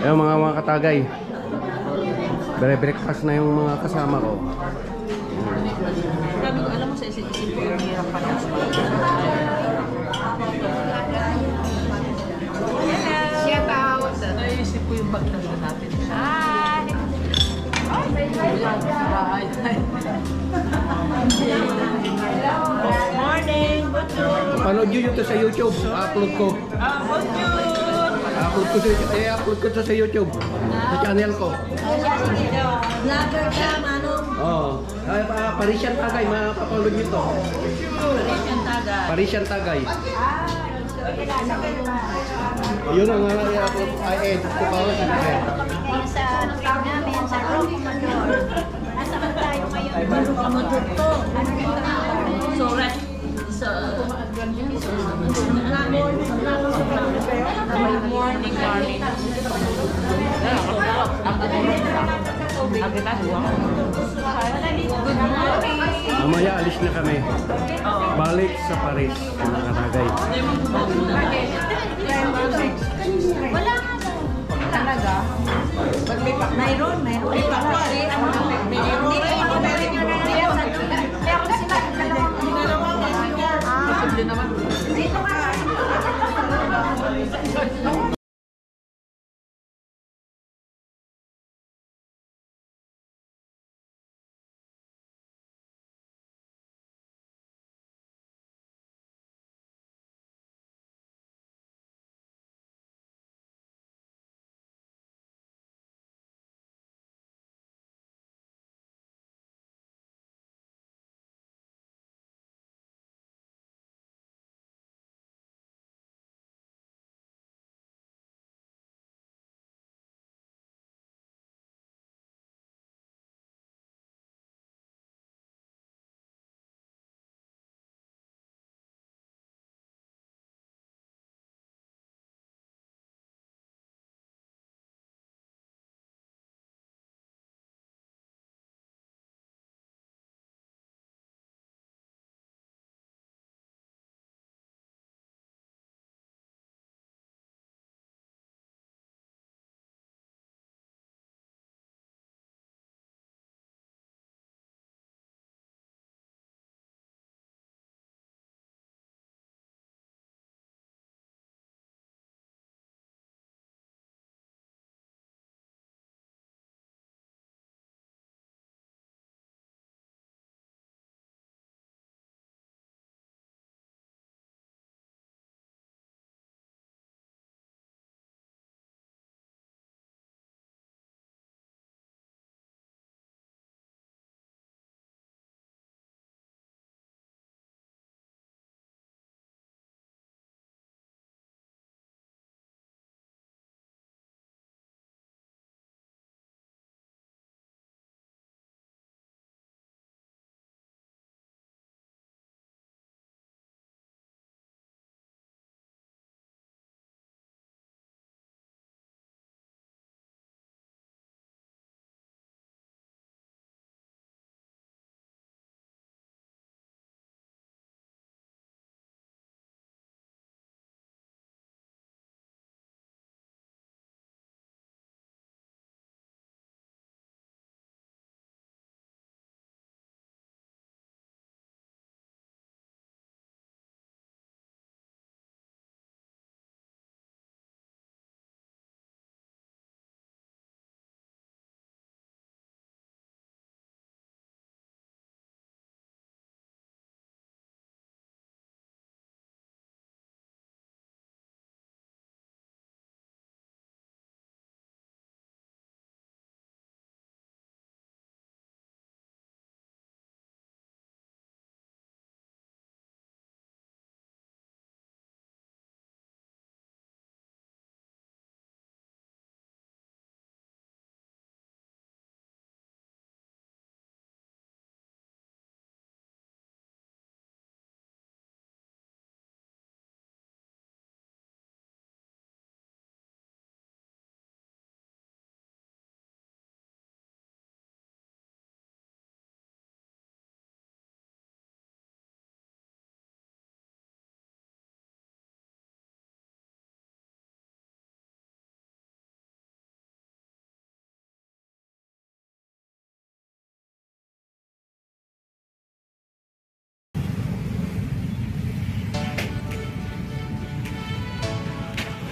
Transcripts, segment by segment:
Ayun mga katagay. Breakfast na yung mga kasama ko. Sabi ko, alam mo sa isip-isip ko, ang hirap pa na. Shout out! Naisip ko yung bag na natin. Hi! Morning! Panood nyo yun sa YouTube. Upload ko. I-upload ko sa YouTube. Sa channel ko. Vlogger ka, Manong. Oo. Parisian Tagay. Mapapanood nyo to. Parisian Tagay. Yun ang i-upload. I-edit ko pa rin. Sa trip namin, sa Rome Amador. Nasa ba tayo ngayon? Amador to. So, right. So, morning. Mamaya alis na kami. Balik sa Paris. Mga katagay. Wala nga talaga. Mayroon. Meron sila dalawang dito ka.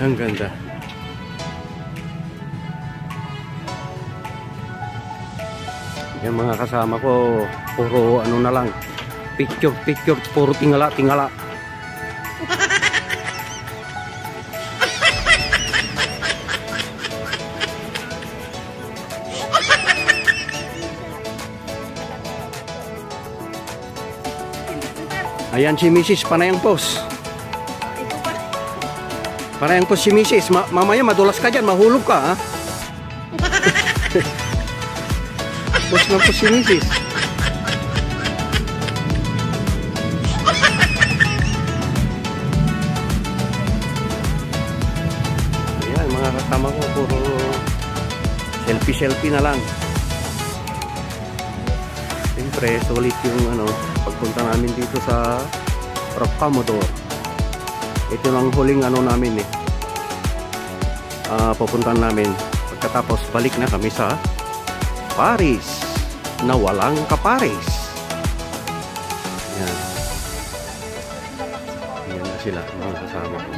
Ang ganda. Yan mga kasama ko, puro ano na lang, picture, puro tingala. Ayan si Mrs. Panayang pos. Panayang pos si Mrs. Mamaya madulas ka dyan, mahulog ka ha. Pos na pos si Mrs. Ayan mga kasama ko, puro selfie na lang. Siyempre, sulit yung ano, pagpunta namin dito sa Rocamadour. Ito lang huling ano namin pupuntahan namin. Pagkatapos balik na kami sa Paris na walang kaparis. Yan. Yan na sila mga kasama ko.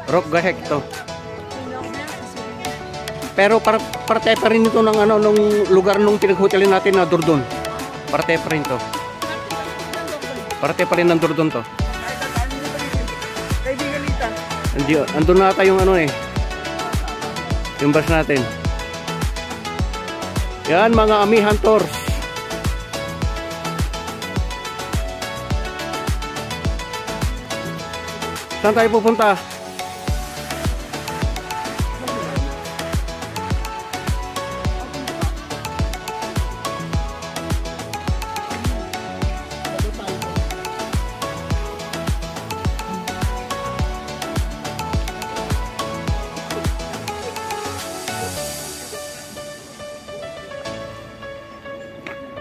Rock Gahek to. Pero parte pa rin ito ng ano, nung lugar nung pinaghotelin natin na Dordogne. Parte pa rin to. Parte pa rin ng Dordogne to. Andun na tayong ano yung bus natin. Yan mga amihan tours. Saan tayo pupunta?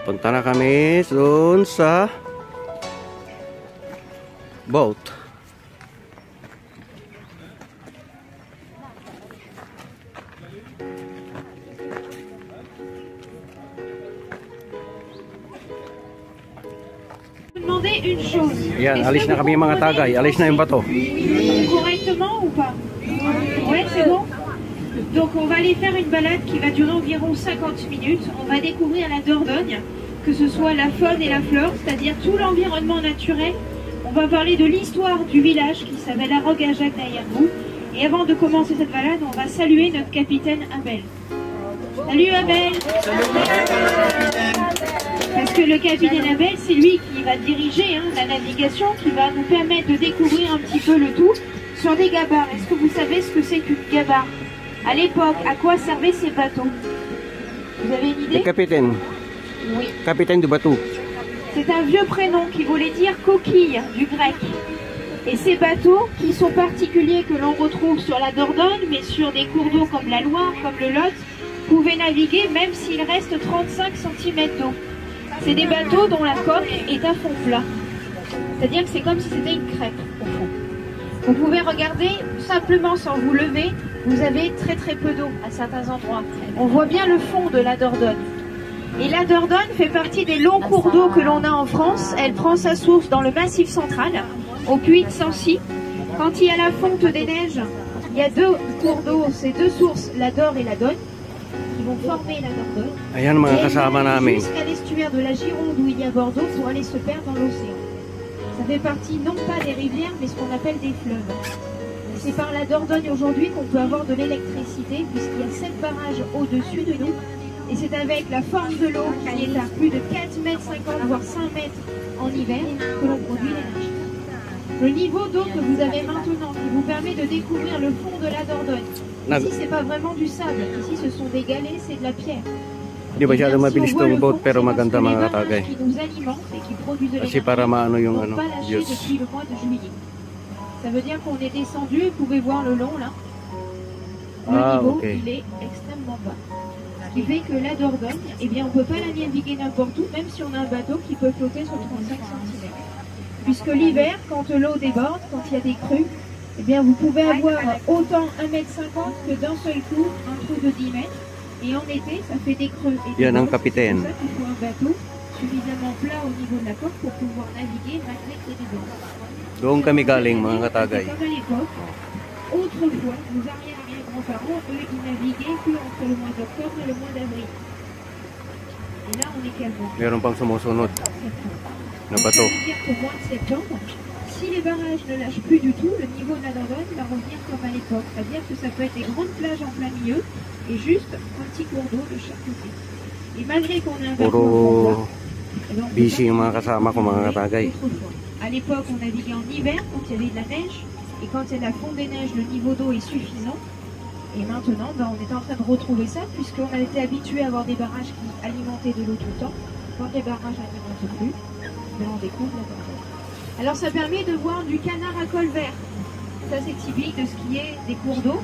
Punta na kami doon sa boat. Yan, alis na kami mga tagay. Alis na yung bato. Correctement ou pas? Ouais, c'est bon. Donc on va aller faire une balade qui va durer environ 50 minutes. On va découvrir la Dordogne, que ce soit la faune et la flore, c'est-à-dire tout l'environnement naturel. On va parler de l'histoire du village qui s'appelle Arrogajac derrière vous. Et avant de commencer cette balade, on va saluer notre capitaine Abel. Salut Abel! Parce que le capitaine Abel, c'est lui qui va diriger la navigation, qui va nous permettre de découvrir un petit peu le tout sur des gabarres. Est-ce que vous savez ce que c'est qu'une gabarre? À l'époque, à quoi servaient ces bateaux? Vous avez une idée? Le capitaine. Oui. Capitaine du bateau. C'est un vieux prénom qui voulait dire coquille du grec. Et ces bateaux, qui sont particuliers, que l'on retrouve sur la Dordogne, mais sur des cours d'eau comme la Loire, comme le Lot, pouvaient naviguer même s'il reste 35 cm d'eau. C'est des bateaux dont la coque est à fond plat. C'est-à-dire que c'est comme si c'était une crêpe, au fond. Vous pouvez regarder simplement sans vous lever, vous avez très peu d'eau à certains endroits. On voit bien le fond de la Dordogne. Et la Dordogne fait partie des longs cours d'eau que l'on a en France. Elle prend sa source dans le Massif central, au puits de Sancy. Quand il y a la fonte des neiges, il y a deux cours d'eau, ces deux sources, la Dor et la Dogne, qui vont former la Dordogne. Ayan mga kasama namin. Jusqu'à l'estuaire de la Gironde où il y a Bordeaux pour aller se perdre dans l'océan. Ça fait partie non pas des rivières mais ce qu'on appelle des fleuves. C'est par la Dordogne aujourd'hui qu'on peut avoir de l'électricité puisqu'il y a 7 barrages au-dessus de nous. Et c'est avec la forme de l'eau qui est à plus de 4,50 m, voire 5 mètres en hiver que l'on produit l'énergie. Le niveau d'eau que vous avez maintenant qui vous permet de découvrir le fond de la Dordogne. Ici c'est pas vraiment du sable, ici ce sont des galets, c'est de la pierre. Hindi ba siya mabilis tong boat pero maganda mga katagay. Kasi para maano yung ano, views. Ça veut dire qu'on est descendu, vous pouvez voir le long là. Le niveau, il est extrêmement bas. Ce qui fait que la Dordogne, eh bien on peut pas la naviguer n'importe où, même si on a un bateau qui peut flotter sur 35 cm. puisque l'hiver, quand l'eau déborde, quand il y a des crues, eh bien vous pouvez avoir autant 1,50 m que d'un seul coup un trou de 10 mètres. Et en été, ça fait des creux. Et Yan ang c'est pour kapiten. ça qu'il faut un bateau suffisamment plat au niveau de la coque pour pouvoir naviguer malgré que les débordements. Doon kami galing mga katagay. Comme à l'époque, autrefois, nos arrière-grands-parents, eux, ils naviguaient que entre le mois d'octobre et le mois d'avril. Et là, on est quel mois? Meron pang sumusunod na Donc, bato. ça veut dire qu'au mois de septembre, si les barrages ne lâchent plus du tout, le niveau de la Dordogne va revenir comme à l'époque. C'est-à-dire que ça peut être des grandes plages en plein milieu et juste un petit cours d'eau de chaque côté. Et malgré qu'on ait un bateau en bois, eh ben, on peut busy yung pas mga kasama ko mga katagay. autrefois. À l'époque, on naviguait en hiver quand il y avait de la neige. Et quand il y a de la fonte des neiges, le niveau d'eau est suffisant. Et maintenant, ben, on est en train de retrouver ça, puisqu'on a été habitué à avoir des barrages qui alimentaient de l'eau tout le temps. Quand les barrages n'alimentent plus, ben, on découvre la Dordogne. Alors ça permet de voir du canard à col vert. Ça c'est typique de ce qui est des cours d'eau.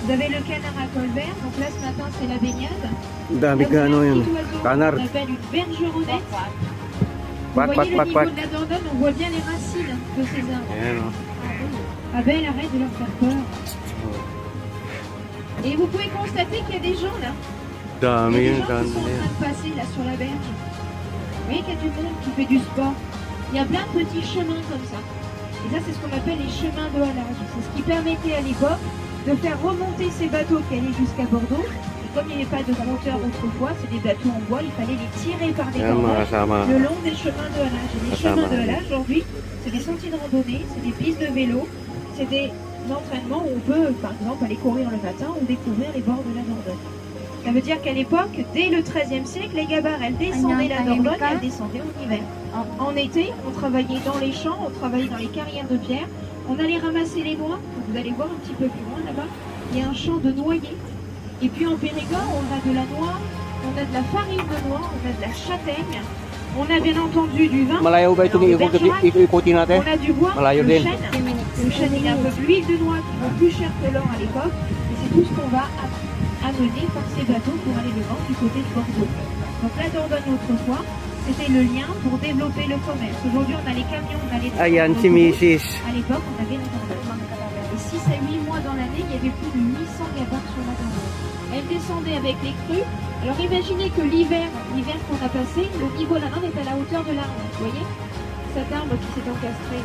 Vous avez le canard à col vert, donc là ce matin c'est la baignade. Dami Là, vous ka ano avez un yun. petit oiseau Kanar. qu'on appelle une bergeronnette. Vous Quack, voyez quack, le quack, niveau quack. de la Dordogne, on voit bien les racines de ces arbres. Ayan o. Abel, arrête de leur faire peur. Et vous pouvez constater qu'il y a des gens là. Il y a Dami des yung gens qui sont en kanila. train de passer là sur la berge. Vous voyez qu'il y a du monde qui fait du sport. Il y a plein de petits chemins comme ça. Et ça, c'est ce qu'on appelle les chemins de halage. C'est ce qui permettait à l'époque de faire remonter ces bateaux qui allaient jusqu'à Bordeaux. Et comme il n'y avait pas de moteur autrefois, c'est des bateaux en bois, il fallait les tirer par des Ayan mga cordages kasama. le long des chemins de halage. Et les chemins de halage, aujourd'hui, c'est des sentiers de randonnée, c'est des pistes de vélo, c'est des entraînements où on peut, par exemple, aller courir le matin ou découvrir les bords de la Dordogne. Ça veut dire qu'à l'époque, dès le XIIIe siècle, les gabarres, elles descendaient la Dordogne, elles descendaient en hiver. En été, on travaillait dans les champs, on travaillait dans les carrières de pierre, on allait ramasser les noix. Vous allez voir un petit peu plus loin là-bas, il y a un champ de noyer. Et puis en Périgord, on a de la noix, on a de la farine de noix, on a de la châtaigne, on a bien entendu du vin, Malayo ba itong Alors, Bergerac, ikutin natin? on a du bois, Malayo le din. chêne. Le chêne, il a un peu de l'huile de noix qui vaut plus cher que l'or à l'époque. Et c'est tout ce qu'on va amener par ces bateaux pour aller le vendre du côté de Bordeaux. Donc la Dordogne autrefois, c'était le lien pour développer le commerce. Aujourd'hui, on a les camions, on a les trains, Ayan on a si l'autoroute. Mrs. À l'époque, on avait la Dordogne. Et 6 à 8 mois dans l'année, il y avait plus de 800 gabarres sur la Dordogne. Elle descendait avec les crues. Alors imaginez que l'hiver qu'on a passé, le niveau de la Dordogne est à la hauteur de l'arbre. Vous voyez cet arbre qui s'est encastré.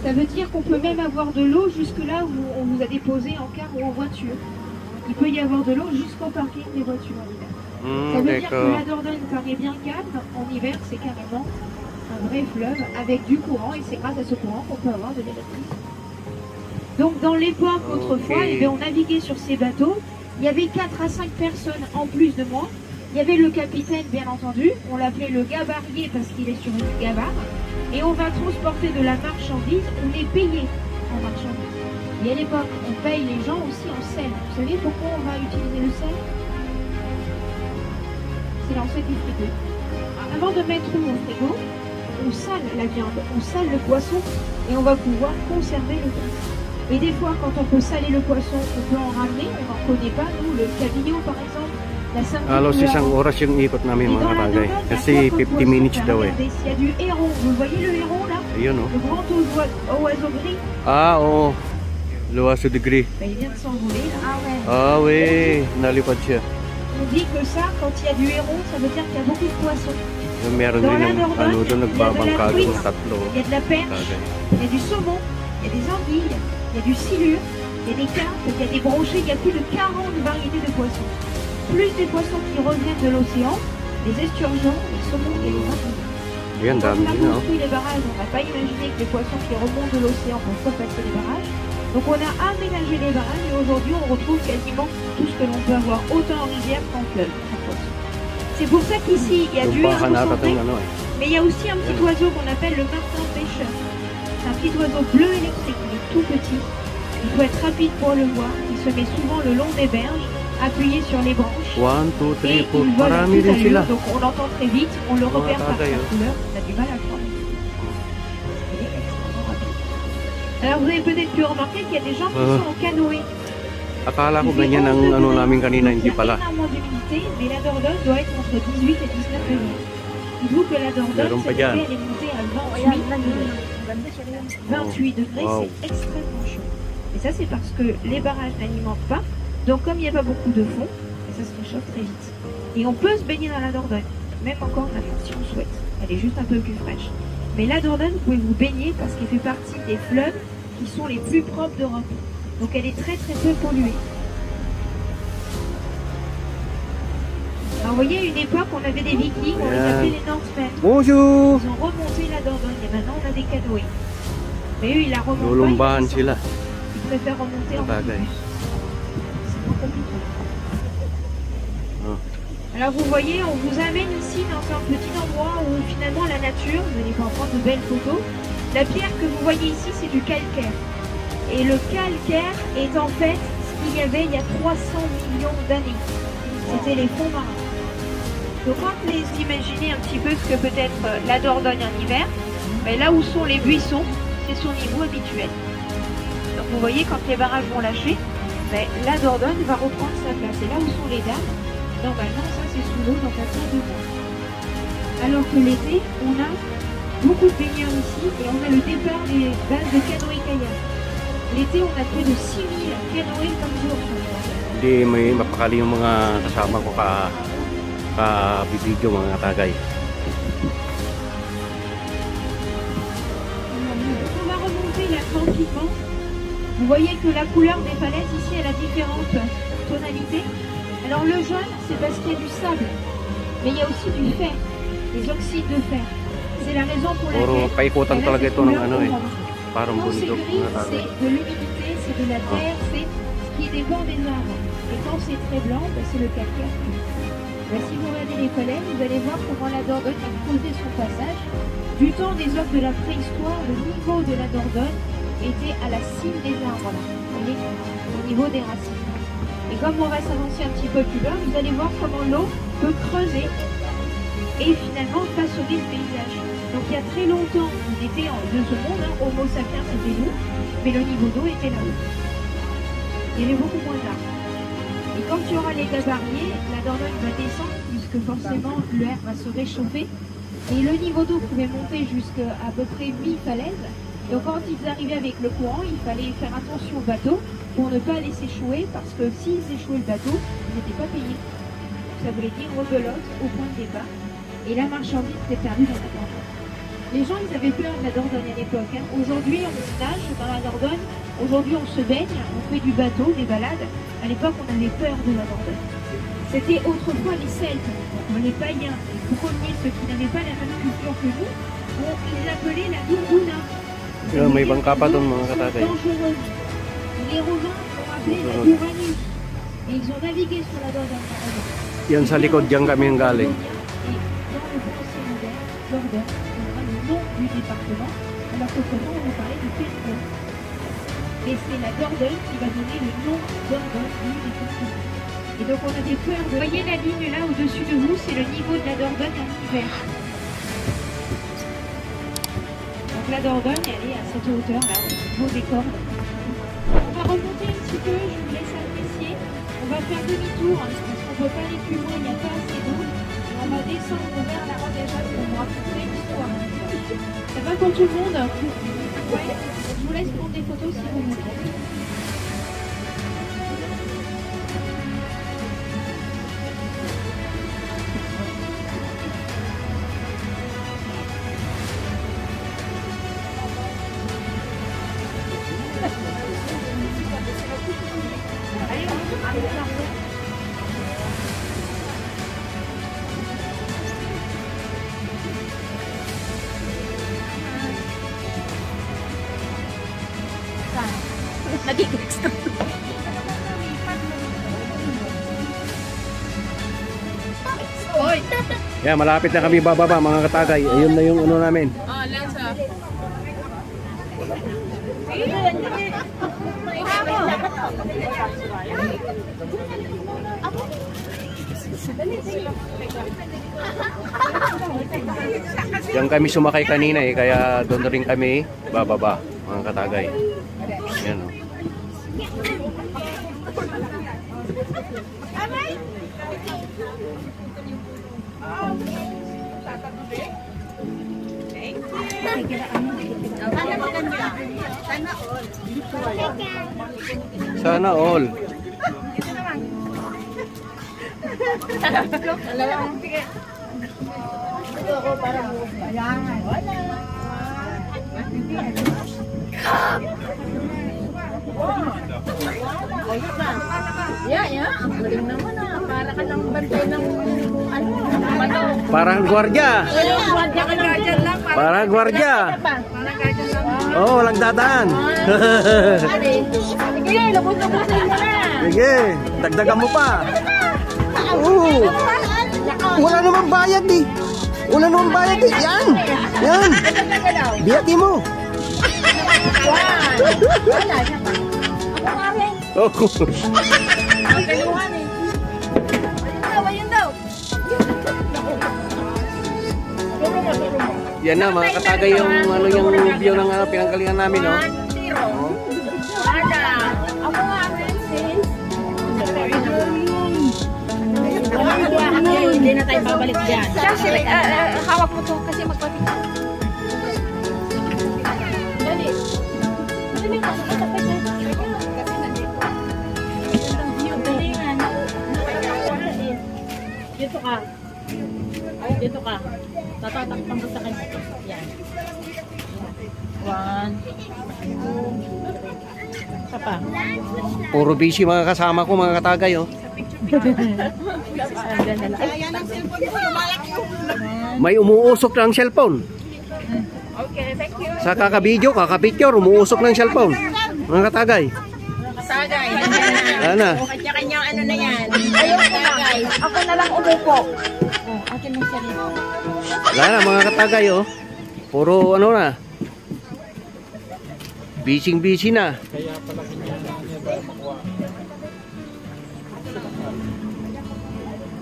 Ça veut dire qu'on peut même avoir de l'eau jusque là où on vous a déposé en car ou en voiture. Il peut y avoir de l'eau jusqu'au parking des voitures en hiver. Ça veut dire que la D'accord. Dordogne paraît bien calme. En hiver, c'est carrément un vrai fleuve avec du courant et c'est grâce à ce courant qu'on peut avoir de l'électricité. Donc dans l'époque autrefois, Ok. eh bien, on naviguait sur ces bateaux. Il y avait 4 à 5 personnes en plus de moi. Il y avait le capitaine, bien entendu. On l'appelait le gabarier parce qu'il est sur une gabarre. Et on va transporter de la marchandise. On est payé en marchandise. Et à l'époque, on paye les gens aussi en sel. Vous savez pourquoi on va utiliser le sel? C'est l'ancêtre du frigo. Avant de mettre tout au frigo, on sale la viande, on sale le poisson et on va pouvoir conserver le poisson. Et des fois, quand on peut saler le poisson, on peut en ramener, on n'en connaît pas, nous, le cabillaud par exemple, la Halos sainte isang oras yung ikot namin Et mga dans la katagay. Dordogne, il y a Kasi quoi comme 50 poisson? minutes daw eh. Regardez, s'il y a du héron, vous voyez le héron là? Ayun o. Le grand oiseau gris, Ah, oo. Luwas degree. ben, il vient de s'envoler là. Ah, we. Nalipad siya. On dit que ça, quand il y a du héron, ça veut dire qu'il y a beaucoup de poissons. Yung meron Dans din la ng Dordogne, ano doon, nagbabangka il y a de la doon truite, tatlo. Il y a de la perche, Katagay. il y a du saumon, il y a des anguilles, il y a du silure, il y a des carpes, il y a des brochets, il y a plus de 40 variétés de poissons. Plus des poissons qui reviennent de l'océan, les esturgeons, les saumons et les anguilles. Ayan, Quand dami on a din o. construit les barrages, on n'a pas imaginé que les poissons qui remontent de l'océan peuvent pas passer les barrages. Donc on a aménagé les barrages et aujourd'hui on retrouve quasiment tout ce que l'on peut avoir autant en rivière qu'en fleuve. C'est pour ça qu'ici il y a du Yung héron baka centré, nakatong ano eh. mais il y a aussi un petit oiseau qu'on appelle le martin pêcheur. C'est un petit oiseau bleu électrique, il est tout petit. Il faut être rapide pour le voir. Il se met souvent le long des berges, appuyé sur les branches. 1, 2, 3, Et 4. il vole à Marami toute din sila. allure, donc on l'entend très vite, on le repère par sa tagay, oh. couleur, on a du mal à le voir. Il est extrêmement rapide. Alors vous avez peut-être pu remarquer qu'il y a des gens qui sont en canoë. Akala ko Il fait ganyan 11 ang ano degrés, namin kanina, donc hindi il y a pala. énormément d'humidité, mais la Dordogne doit être entre 18 et 19 degrés. Dites-vous que la Dordogne, Meron pa cette dyan. année, elle est montée à 20 et 28 degrés, Wow. c'est extrêmement chaud. Et ça, c'est parce que les barrages n'alimentent pas. Donc, comme il n'y a pas beaucoup de fond, ça se réchauffe très vite. Et on peut se baigner dans la Dordogne, même encore maintenant, si on souhaite. Elle est juste un peu plus fraîche. Mais la Dordogne, vous pouvez vous baigner parce qu'elle fait partie des fleuves qui sont les plus propres d'Europe. Donc, elle est très très peu polluée. Alors, vous voyez, à une époque, on avait des vikings, on les appelait les Northmen. Bonjour! Ils ont remonté la Dordogne et maintenant on a des canoës. Mais eux, ils la remontent pas. Lulumbahan Ils sila. préfèrent remonter en Bagay. minibus. C'est pas compliqué. Ah. Alors vous voyez, on vous amène ici dans un petit endroit où finalement la nature, vous allez pouvoir prendre de belles photos. La pierre que vous voyez ici, c'est du calcaire. Et le calcaire est en fait ce qu'il y avait il y a 300 millions d'années. C'était les fonds marins. Donc quand vous imaginez un petit peu ce que peut être la Dordogne en hiver, ben là où sont les buissons, c'est son niveau habituel. Donc vous voyez, quand les barrages vont lâcher, ben, la Dordogne va reprendre sa place. Et là où sont les dames, normalement ça c'est sous l'eau, donc à 2 mois. Alors que l'été, on a beaucoup de baigneurs ici et on a le départ des bases de canoë-kayak. L'été, on a plus de 6000 canoës comme jour sur les bases. Hindi may mapakali yung mga kasama ko ka-video mga katagay. On va remonter là tranquillement. Vous voyez que la couleur des falaises ici, elle a différentes tonalités. Alors le jaune, c'est parce qu'il y a du sable. Mais il y a aussi du fer, des oxydes de fer. C'est la raison pour Puro laquelle paikutan elle a talaga cette ito ng couleur ano eh. orange. Parang Quand c'est bundok gris, mga katagay. c'est de l'humidité, c'est de la terre, c'est ce qui dépend des arbres. Et quand c'est très blanc, ben, c'est le calcaire. Ben, si vous regardez les falaises, vous allez voir comment la Dordogne a creusé son passage. Du temps des hommes de la préhistoire, le niveau de la Dordogne était à la cime des arbres, là. Vous voyez, au niveau des racines. Et comme on va s'avancer un petit peu plus bas, vous allez voir comment l'eau peut creuser et finalement façonner le paysage. Donc il y a très longtemps, on était de ce monde, hein, Homo sapiens c'était nous, mais le niveau d'eau était là-haut. Il y avait beaucoup moins d'arbres. Et quand il y aura les gabariers, la Dordogne va descendre puisque forcément l'air va se réchauffer. Et le niveau d'eau pouvait monter jusqu'à à peu près 8 falaises. Donc quand ils arrivaient avec le courant, il fallait faire attention au bateau pour ne pas les s'échouer parce que s'ils échouaient le bateau, ils n'étaient pas payés. Ça voulait dire rebelote au point de départ. Et la marchandise s'est perdue dans la Dordogne. Les gens, ils avaient peur de la Dordogne à l'époque. Hein. Aujourd'hui, on nage dans la Dordogne. Aujourd'hui, on se baigne, on fait du bateau, des balades. À l'époque, on avait peur de la Dordogne. C'était autrefois les Celtes, les païens, les premiers, ceux qui n'avaient pas la même culture que nous, ils l'appelaient la Dunduna. May bangka pa doon mga katagay. Dangereuse. Les Romains l'ont appelée la Uranie. Et ils ont navigué sur la Dordogne. Yan sa likod, diyan kami ang galing. Et dans le français moderne, Dordogne donnera le nom du département, alors qu'autrement on nous parlait du territoire. Et c'est la Dordogne qui va donner le nom Dordogne du département. Et donc on avait peur de... Vous voyez la ligne là au-dessus de vous, c'est le niveau de la Dordogne en hiver. Donc la Dordogne, elle est à cette hauteur là, au niveau des cordes. On va remonter un petit peu, je vous laisse apprécier. On va faire demi-tour, hein, parce qu'on ne peut pas aller plus loin, il n'y a pas assez d'eau. On va descendre vers la Rodéjade pour vous raconter l'histoire. Ça va pour tout le monde? Ouais. Je vous laisse prendre des photos si vous voulez. Yan, malapit na kami bababa mga katagay. Ayun na yung ano namin. Oh, lansa. Diyan kami sumakay kanina eh, kaya doon na rin kami bababa mga katagay. Yan o. Thank you. Sana all. Ang galing naman ah. Para ka lang bantay ng ano. Parang gwardiya. Parang gwardiya. Oh, walang dadaan. Sige, lubos-lubosin mo na. Sige, dagdagan mo pa. Oo. Wala namang bayad eh. Wala namang bayad eh. Yan. Yan. Biyati mo. Wala siya pa. Ako nga rin. Oh. Ang galuhan eh. Ayun daw. Yan na mga katagay yung ano yung review ng pinanggalingan namin, no. Wala. Ako nga rin sis. Hindi na tayo babalik dyan. Hawak mo to kasi magpapit. Dali. Dali ka. Dito ka. Dito ka. Tatatakpan ko sa kanya. Yan. 1, 2, isa pa. Puro busy mga kasama ko, mga katagay, oh. May umuusok ng cellphone. Okay, thank you. Sa kakabidyo, kakapicture, umuusok ng cellphone. Mga katagay. Sagay. Ana. Kanya-kanyang ano na yan. Ayoko na. Ako na lang umupo. Akin mo siya dito. Wala na mga katagay, oh. Puro ano na. Busy na.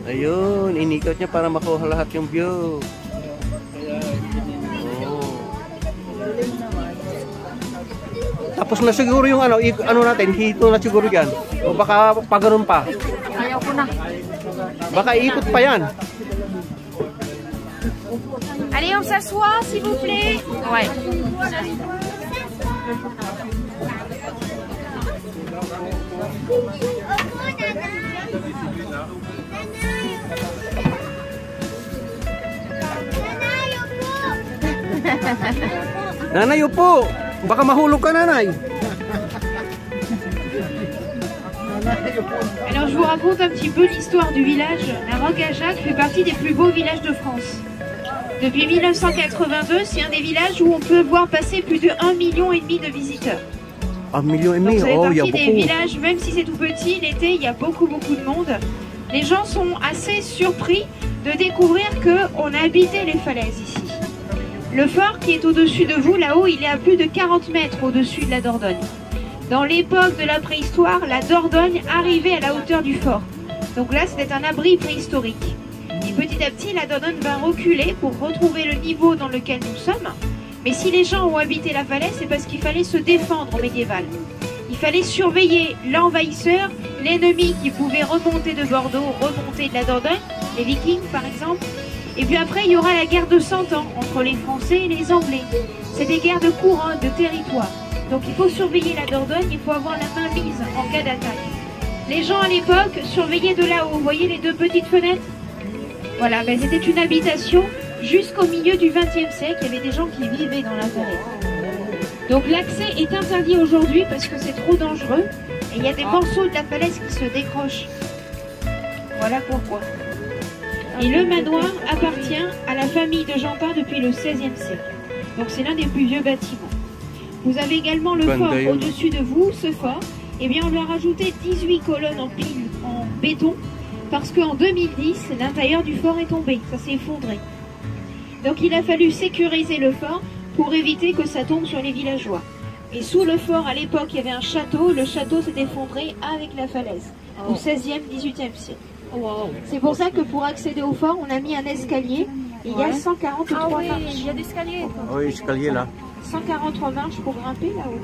Ayun, inikot niya para makuha lahat yung view. Oh. Tapos na siguro yung ano, ano natin, hito na siguro yan. O baka pa ganun pa. Ayaw ko na. Baka ikot pa yan. Allez, on s'assoit, s'il vous plaît. Ouais. Nanay, upo. Baka mahulog ka, nanay. Alors je vous raconte un petit peu l'histoire du village. La Roque-à-Jacques fait partie des plus beaux villages de France. Depuis 1982, c'est un des villages où on peut voir passer plus de 1,5 million de visiteurs. 1,5 million. Donc ça fait Oh, il y a partie des beaucoup. villages, même si c'est tout petit, l'été il y a beaucoup de monde. Les gens sont assez surpris de découvrir qu'on a habité les falaises ici. Le fort qui est au-dessus de vous, là-haut, il est à plus de 40 mètres au-dessus de la Dordogne. Dans l'époque de la préhistoire, la Dordogne arrivait à la hauteur du fort. Donc là, c'était un abri préhistorique. Et petit à petit, la Dordogne va reculer pour retrouver le niveau dans lequel nous sommes. Mais si les gens ont habité la falaise, c'est parce qu'il fallait se défendre au médiéval. Il fallait surveiller l'envahisseur, l'ennemi qui pouvait remonter de Bordeaux, remonter de la Dordogne, les Vikings par exemple. Et puis après, il y aura la guerre de 100 ans entre les Français et les Anglais. C'est des guerres de couronne, de territoire. Donc il faut surveiller la Dordogne, il faut avoir la main mise en cas d'attaque. Les gens à l'époque surveillaient de là-haut. Vous voyez les deux petites fenêtres? Voilà, ben, c'était une habitation jusqu'au milieu du XXe siècle. Il y avait des gens qui vivaient dans la forêt. Donc l'accès est interdit aujourd'hui parce que c'est trop dangereux. Et il y a des morceaux de la falaise qui se décrochent. Voilà pourquoi. Et le manoir appartient à la famille de Jeanpin depuis le XVIe siècle. Donc c'est l'un des plus vieux bâtiments. Vous avez également le fort au-dessus de vous, ce fort. Eh bien on lui a rajouté 18 colonnes en pile, en béton, parce qu'en 2010, l'intérieur du fort est tombé, ça s'est effondré. Donc il a fallu sécuriser le fort pour éviter que ça tombe sur les villageois. Et sous le fort, à l'époque, il y avait un château, le château s'est effondré avec la falaise, au 16e, 18e siècle. C'est pour ça que pour accéder au fort, on a mis un escalier. Il y a 143 marches. Il y a des escaliers. Oui, escalier là. 143 marches pour grimper là-haut.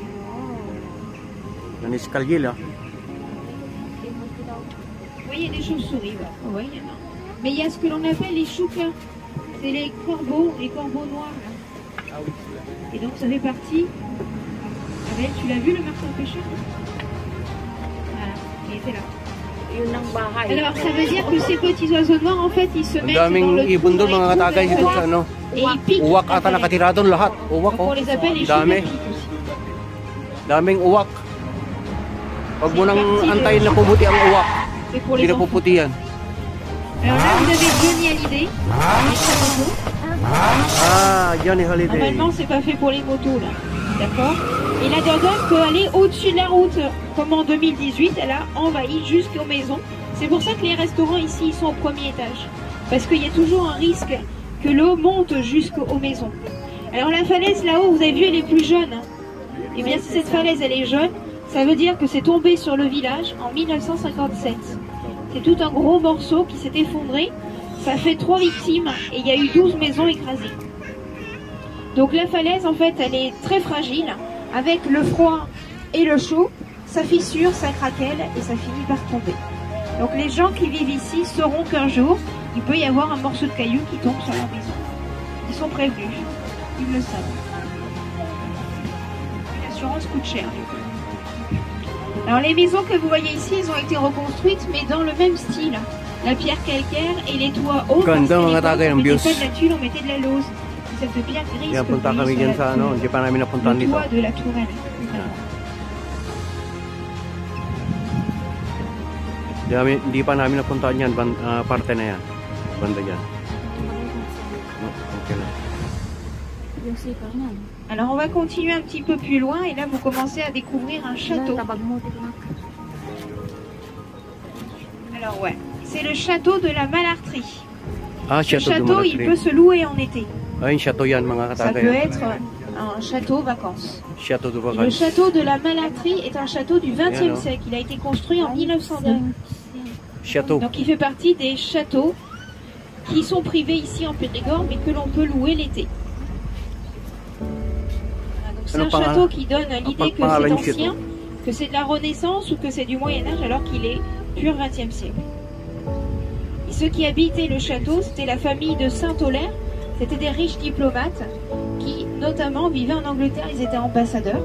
Un escalier là. Vous voyez des chauves-souris, ouais. Ouais, il y en a. Mais il y a ce que l'on appelle les choucas. C'est les corbeaux noirs. Là. Et donc ça fait partie... Abel, tu l'as vu le marteau pêcheur? Voilà, il était là. Alors ça veut dire que ces petits oiseaux noirs en fait ils se mettent dans le ibon doon mga katagay dito sa ano. et ils piquent. Uwak ata nakatira doon lahat. Uwak Donc on oh. les appelle les Dami. cheveux piques aussi. Daming uwak. Pag mo nang antayin na pumuti ang uwak, C'est pour hindi les na enfants. puputihan. Alors là vous avez Johnny Hallyday, les chapeaux. Ah, Johnny Holiday. Normalement c'est pas fait pour les motos là, d'accord? Et la Dordogne peut aller au-dessus de la route, comme en 2018, elle a envahi jusqu'aux maisons. C'est pour ça que les restaurants ici ils sont au premier étage. Parce qu'il y a toujours un risque que l'eau monte jusqu'aux maisons. Alors la falaise là-haut, vous avez vu, elle est plus jeune. Et bien si cette falaise elle est jeune, ça veut dire que c'est tombé sur le village en 1957. C'est tout un gros morceau qui s'est effondré. Ça fait 3 victimes et il y a eu 12 maisons écrasées. Donc la falaise en fait elle est très fragile. Avec le froid et le chaud, ça fissure, ça craquelle et ça finit par tomber. Donc les gens qui vivent ici sauront qu'un jour, il peut y avoir un morceau de caillou qui tombe sur leur maison. Ils sont prévenus, ils le savent. L'assurance coûte cher. Alors les maisons que vous voyez ici, elles ont été reconstruites mais dans le même style. La pierre calcaire et les toits hauts, parce qu'à l'époque, on mettait pas de la tuile, on mettait de la lauze. Cette pierre grise Kaya que vous punta kami voyez dyan sur sa la ano, tour. hindi pa namin napuntahan Le dito. toit de la tourelle. Hindi pa namin napuntahan yan, parte na yan. Banda yan. Okay na. Alors on va continuer un petit peu plus loin et là vous commencez à découvrir un château. Alors ouais, c'est le château de la Malartrie. Ah, Ce Château de château il peut Malatri. se louer en été. Ay, château yan mga Ça katagay. peut être un château vacances. Château de Le vacances. château de la Malartrie est un château du Bien, XXe non. siècle. Il a été construit en 1902. Château. Donc il fait partie des châteaux qui sont privés ici en Périgord mais que l'on peut louer l'été. Voilà, donc c'est Ano un pangalan? château qui donne l'idée que pangalan c'est niyo ito? ancien, que c'est de la Renaissance ou que c'est du Moyen-Âge alors qu'il est pur XXe siècle. Et ceux qui habitaient le château, c'était la famille de Saint-Aulaire. C'était des riches diplomates qui notamment vivaient en Angleterre, ils étaient ambassadeurs.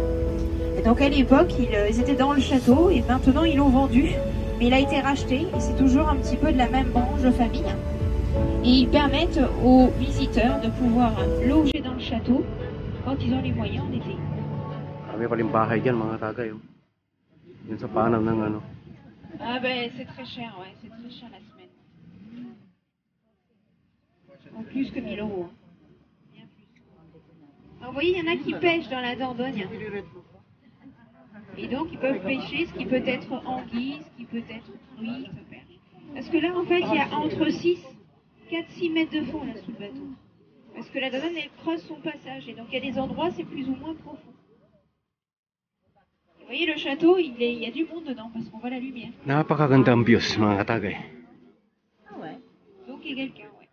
Et donc à l'époque, ils étaient dans le château et maintenant ils l'ont vendu. Mais il a été racheté et c'est toujours un petit peu de la même branche de famille. Et ils permettent aux visiteurs de pouvoir loger dans le château quand ils ont les moyens en été. Kami pa rin bahay dyan mga katagay. Oh. Yun sa paanan ng ano. Ah ben c'est très cher, ouais, c'est très cher la semaine. En plus que 1000 euros. Hein. Bien plus. Alors vous voyez, il y en a qui pêchent dans la Dordogne. Et donc ils peuvent pêcher ce qui peut être anguille, ce qui peut être truite, perche. Parce que là en fait il y a entre 4-6 mètres de fond là sous le bateau. Parce que la Dordogne elle creuse son passage et donc il y a des endroits c'est plus ou moins profond. Vous voyez le château, il y a du monde dedans parce qu'on voit la lumière. Napakaganda ang views mga katagay. Ah ouais. Donc il y a quelqu'un, ouais.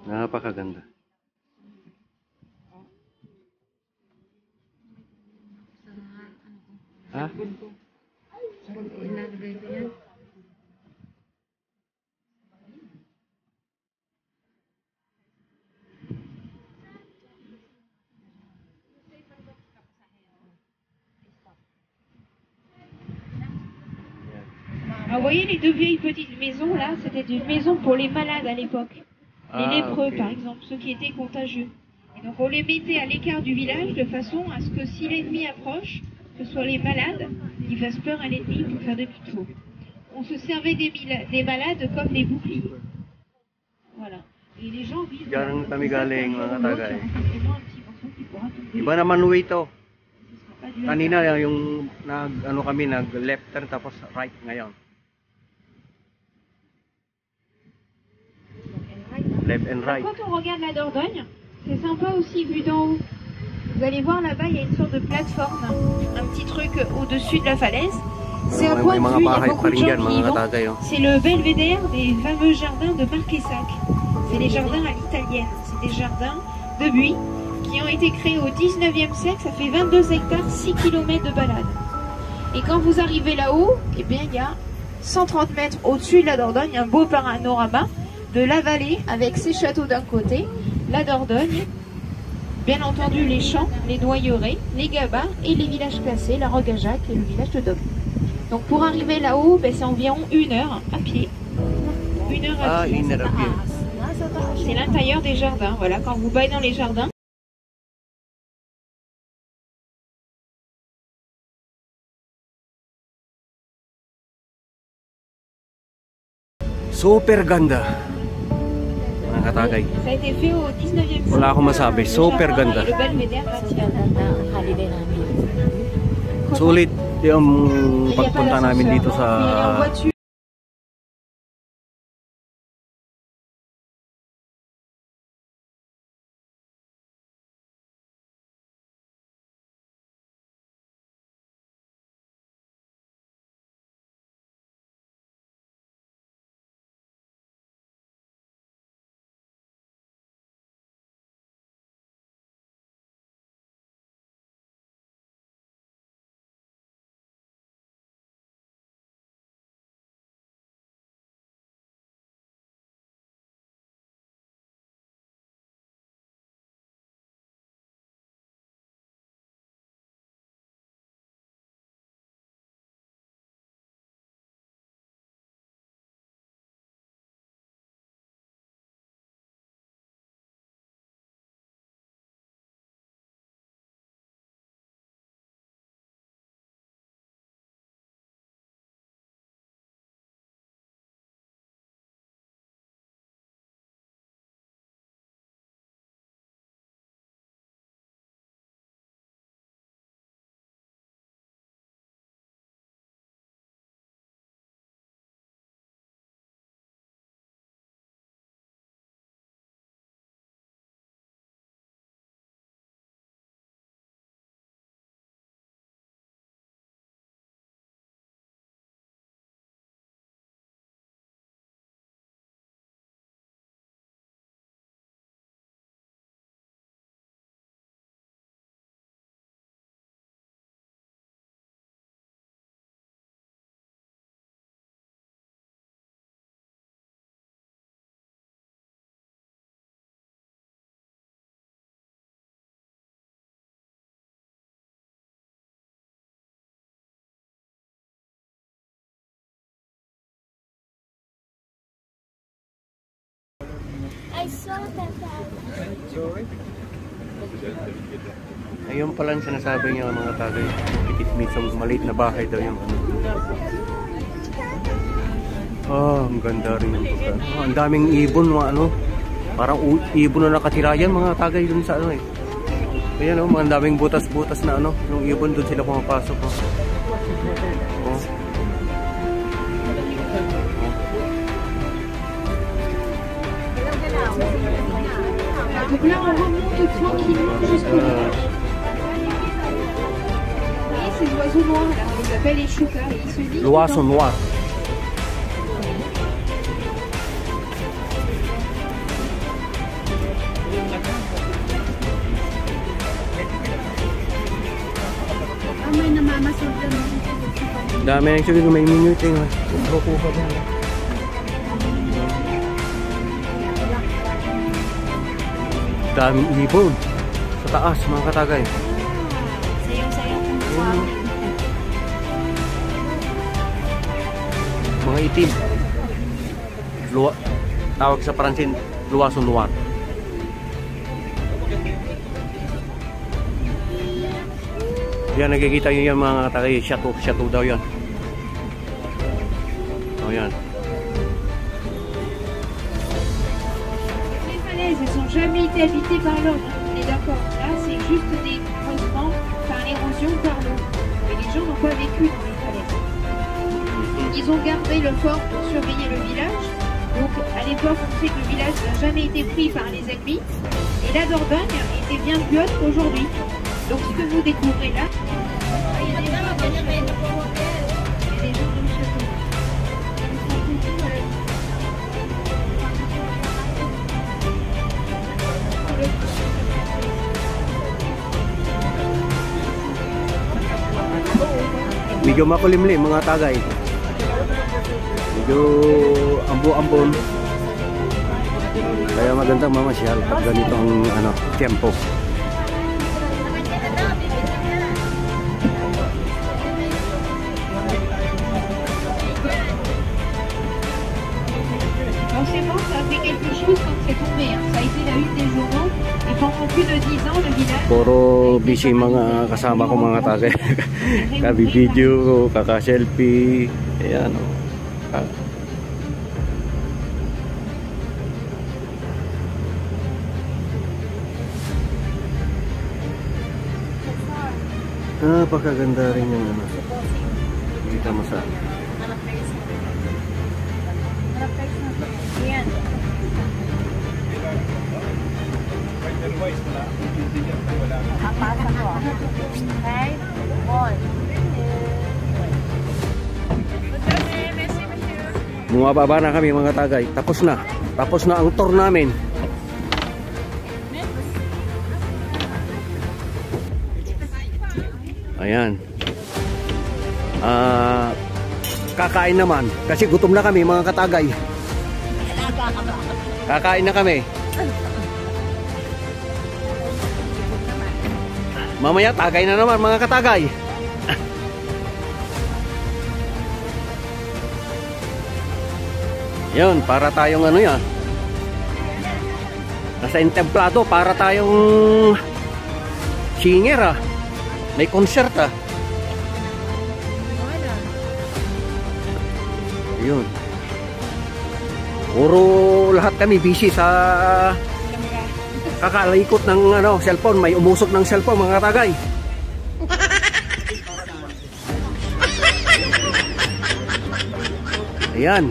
Napakaganda. Ha? Alors, vous voyez les deux vieilles petites maisons là, c'était une maison pour les malades à l'époque. Les Ah, lépreux ok. par exemple, ceux qui étaient contagieux. Et donc on les mettait à l'écart du village de façon à ce que si l'ennemi approche, que ce soit les malades, ils fassent peur à l'ennemi pour faire des petits faux. On se servait des malades comme des boucliers. Voilà. Et les gens vivent... Diyan kami galing mga katagay. Un petit morceau qui pourra tomber. Iba naman way to. Ce sera pas du Kanina yung nag left turn tapos right ngayon. Left and right. Quand on regarde la Dordogne, c'est sympa aussi vu d'en haut. Vous allez voir là-bas, il y a une sorte de plateforme, un petit truc au-dessus de la falaise. C'est un point de vue, il y a beaucoup de gens qui y vont. C'est le belvédère des fameux jardins de Marquessac. C'est les jardins à l'italienne. C'est des jardins de buis qui ont été créés au 19e siècle. Ça fait 22 hectares, 6 km de balade. Et quand vous arrivez là-haut, eh bien, il y a 130 mètres au-dessus de la Dordogne, un beau panorama de la vallée avec ses châteaux d'un côté, la Dordogne Bien entendu, les champs, les noyeraies, les gabas et les villages classés, la Rogajac et le village de Dom. Donc pour arriver là-haut, c'est environ 1 heure à pied. 1 heure à pied. 1 heure à pied. C'est l'intérieur des jardins. Voilà, quand vous baillez dans les jardins. Super ganda. Mga katagay. Ça a été fait au 19e siècle. Wala akong masabi. Super ganda. Le belvédère Vatican. Sulit yung pagpunta namin dito sa I saw that. Sorry. Ayun pala ang sinasabi niya mga tagay. Pitit mismo maliit na bahay daw yung ang ganda rin yung lugar. Ang daming ibon, ano. Parang ibon na nakatira yan mga tagay dun sa ano eh. Ayan oh, mga daming butas-butas na ano. Yung ibon dun sila pumapasok. Oh. Donc là, on remonte tranquillement jusqu'au village. Vous voyez ces oiseaux noirs là, on les appelle les choucas et ils se disent. L'oiseau noir. May namamasod naman. Dami actually may minuting. Kukuha ba? Daming ibon sa taas mga katagay. Sayang-sayang kung Mga itim. Tawag sa Paransin, luwaso noir. Yan, nakikita nyo yan mga katagay. Chateau daw yan. O yan. Elles ne sont jamais été habitées par l'homme, on est d'accord. Là, c'est juste des creusements par l'érosion, par l'eau. Mais les gens n'ont pas vécu dans les falaises. Ils ont gardé le fort pour surveiller le village. Donc, à l'époque, on sait que le village n'a jamais été pris par les ennemis. Et la Dordogne était bien plus haute qu'aujourd'hui. Donc, ce que vous découvrez là, il y a des gens de château. Medyo makulimlim mga tagay. Medyo ambo-ambon. Kaya magandang mamasyal pag ganito ang tempo. est tombé. Hein. Ça a été la une des journaux. Et pendant plus de 10 ans, le village... Puro busy mga kasama ko mga tagay. Kabi-video, kaka-selfie. Ayan o. Napakaganda rin yung ano. Kita mo sa... Yan. Papasa ko. Okay? All. Bumababa na kami mga tagay. Tapos na. Tapos na ang tour namin. Ayan. Kakain naman. Kasi gutom na kami mga katagay. Kakain na kami. Mamaya tagay na naman mga katagay. Yun, para tayong ano yan. Nasa Entemplado, para tayong singer ah. May concert ah. Yun. Puro lahat kami busy sa kakalikot ng ano, cellphone. May umusok ng cellphone mga tagay. Ayan.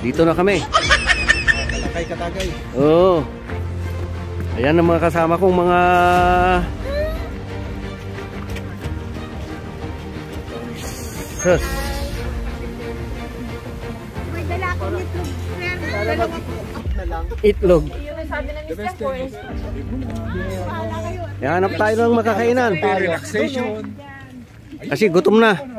Dito na kami. Katagay. Oo. Ayan ang mga kasama kong mga sus. May dala akong Itlog. itlog. Yung sabi na Mr. Forrest. Hanap tayo ng makakainan. Relaxation. Kasi gutom na.